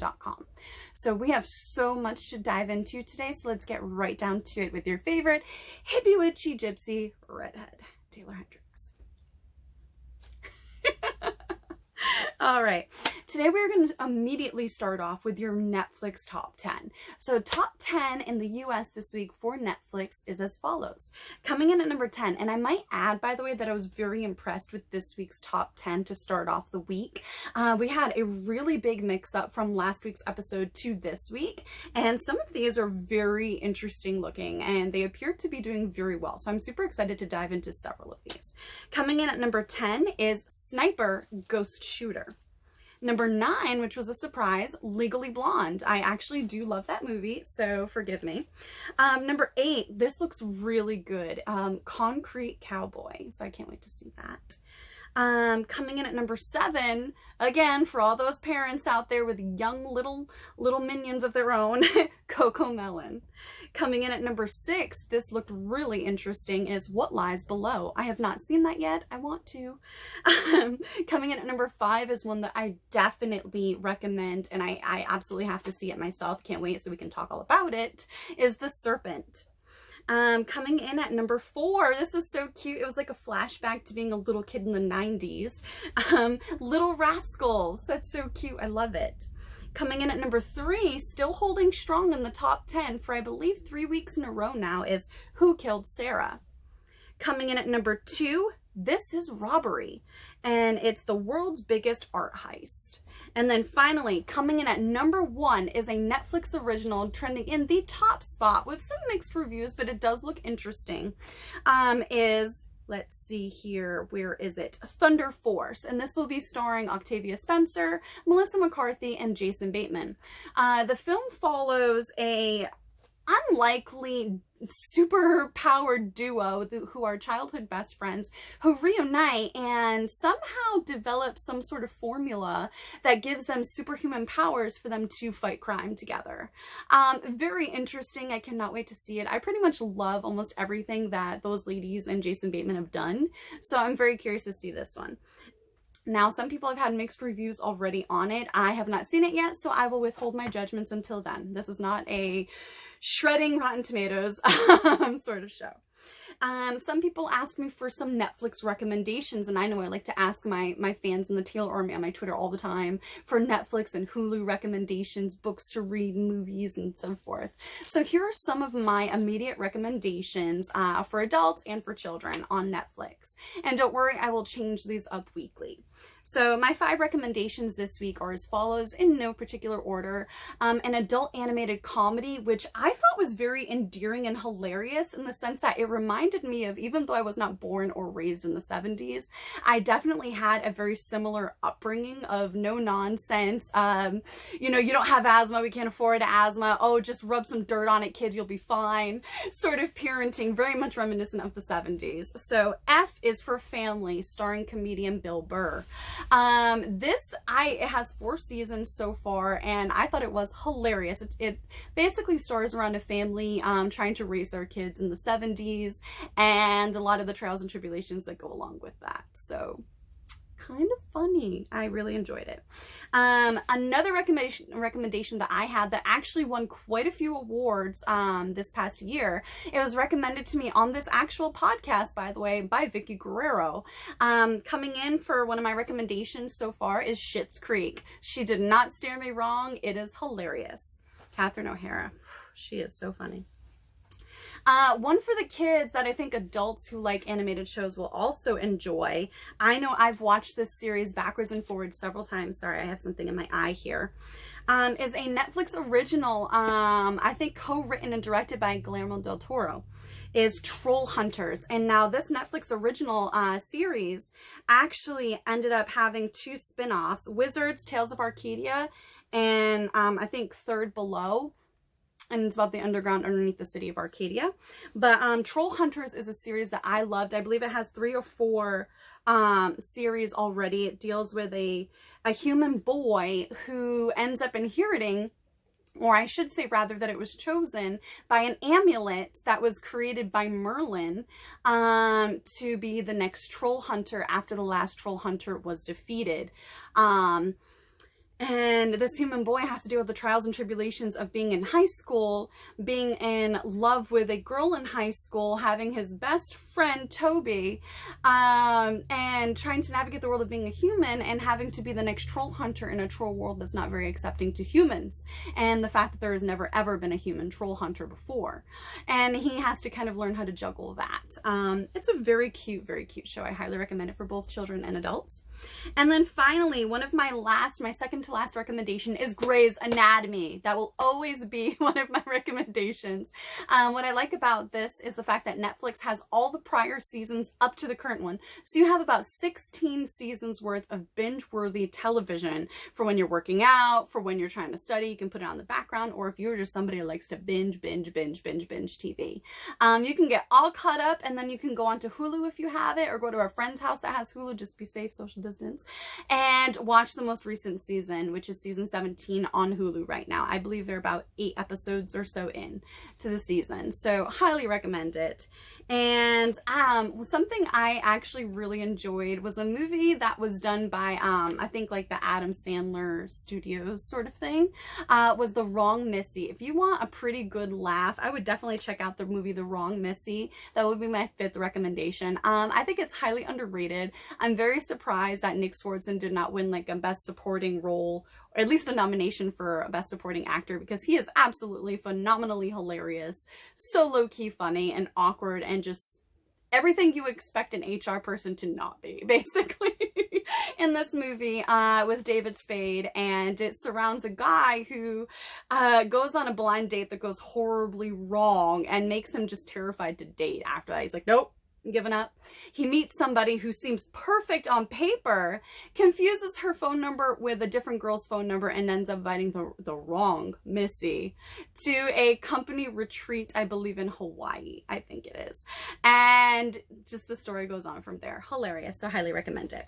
gmail.com. So we have so much to dive into today, so let's get right down to it with your favorite hippie witchy gypsy redhead, Taeler Hendrix. All right, today we're going to immediately start off with your Netflix top 10. So top 10 in the US this week for Netflix is as follows. Coming in at number 10, and I might add, by the way, that I was very impressed with this week's top 10 to start off the week. We had a really big mix-up from last week's episode to this week, and some of these are very interesting looking, and they appear to be doing very well. So I'm super excited to dive into several of these. Coming in at number 10 is Sniper Ghost Shooter. Number 9, which was a surprise, Legally Blonde. I actually do love that movie, so forgive me. Number 8, this looks really good. Concrete Cowboy, so I can't wait to see that. Coming in at number 7, again, for all those parents out there with young little minions of their own, CoComelon. Coming in at number 6, this looked really interesting, is What Lies Below. I have not seen that yet. I want to. Coming in at number 5 is one that I definitely recommend, and I absolutely have to see it myself. Can't wait so we can talk all about it, is The Serpent. Coming in at number 4, this was so cute. It was like a flashback to being a little kid in the 90s. Little Rascals. That's so cute. I love it. Coming in at number 3, still holding strong in the top 10 for I believe 3 weeks in a row now, is Who Killed Sarah. Coming in at number 2, This Is Robbery, and it's the world's biggest art heist. And then finally, coming in at number 1 is a Netflix original trending in the top spot with some mixed reviews, but it does look interesting, let's see here, where is it? Thunder Force, and this will be starring Octavia Spencer, Melissa McCarthy, and Jason Bateman. The film follows a unlikely super powered duo who are childhood best friends who reunite and somehow develop some sort of formula that gives them superhuman powers for them to fight crime together. Very interesting. I cannot wait to see it. I pretty much love almost everything that those ladies and Jason Bateman have done, so I'm very curious to see this one. Now, some people have had mixed reviews already on it. I have not seen it yet, so I will withhold my judgments until then. This is not a shredding Rotten Tomatoes sort of show. Some people ask me for some Netflix recommendations, and I know I like to ask my fans in the Taeler Army on my Twitter all the time for Netflix and Hulu recommendations, books to read, movies, and so forth. So here are some of my immediate recommendations for adults and for children on Netflix. And don't worry, I will change these up weekly. So my 5 recommendations this week are as follows, in no particular order. An adult animated comedy, which I thought was very endearing and hilarious in the sense that it reminded me of, even though I was not born or raised in the 70s, I definitely had a very similar upbringing of no nonsense. You know, you don't have asthma, we can't afford asthma. Oh, just rub some dirt on it, kid, you'll be fine. Sort of parenting, very much reminiscent of the 70s. So F is for Family, starring comedian Bill Burr. It has 4 seasons so far, and I thought it was hilarious. It basically stars around a family trying to raise their kids in the 70s, and a lot of the trials and tribulations that go along with that. So kind of funny. I really enjoyed it. Another recommendation that I had that actually won quite a few awards this past year. It was recommended to me on this actual podcast, by the way, by Vicky Guerrero. Coming in for one of my recommendations so far is Schitt's Creek. She did not steer me wrong. It is hilarious. Catherine O'Hara. She is so funny. One for the kids that I think adults who like animated shows will also enjoy. I know I've watched this series backwards and forwards several times. Sorry, I have something in my eye here. Is a Netflix original, I think co-written and directed by Guillermo del Toro, is Troll Hunters. And now this Netflix original series actually ended up having 2 spin-offs, Wizards, Tales of Arcadia, and I think Third Below. And it's about the underground underneath the city of Arcadia. But Troll Hunters is a series that I loved. I believe it has 3 or 4 series already. It deals with a human boy who ends up inheriting, or I should say rather that it was chosen by an amulet that was created by Merlin to be the next troll hunter after the last troll hunter was defeated. And this human boy has to deal with the trials and tribulations of being in high school, being in love with a girl in high school, having his best friend, Toby, and trying to navigate the world of being a human and having to be the next troll hunter in a troll world that's not very accepting to humans. And the fact that there has never ever been a human troll hunter before. And he has to kind of learn how to juggle that. It's a very cute show. I highly recommend it for both children and adults. And then finally, one of my second to last recommendation is Grey's Anatomy. That will always be one of my recommendations. What I like about this is the fact that Netflix has all the prior seasons up to the current one. So you have about 16 seasons worth of binge-worthy television for when you're working out, for when you're trying to study, you can put it on the background, or if you're just somebody who likes to binge TV. You can get all caught up, and then you can go onto Hulu if you have it, or go to a friend's house that has Hulu, just be safe, social distance, and watch the most recent season, which is season 17 on Hulu right now. I believe they're about 8 episodes or so in to the season, so highly recommend it. And something I actually really enjoyed was a movie that was done by I think like the Adam Sandler Studios sort of thing, was The Wrong Missy. If you want a pretty good laugh, I would definitely check out the movie The Wrong Missy. That would be my 5th recommendation. I think it's highly underrated. I'm very surprised that Nick Swardson did not win like a Best Supporting Role, or at least a nomination for a Best Supporting Actor, because he is absolutely phenomenally hilarious, so low-key funny and awkward, and just everything you expect an HR person to not be, basically, in this movie with David Spade. And it surrounds a guy who goes on a blind date that goes horribly wrong and makes him just terrified to date after that. He's like, nope, given up. He meets somebody who seems perfect on paper, confuses her phone number with a different girl's phone number, and ends up inviting the wrong Missy to a company retreat, I believe in Hawaii, I think it is. And just the story goes on from there. Hilarious, so highly recommend it.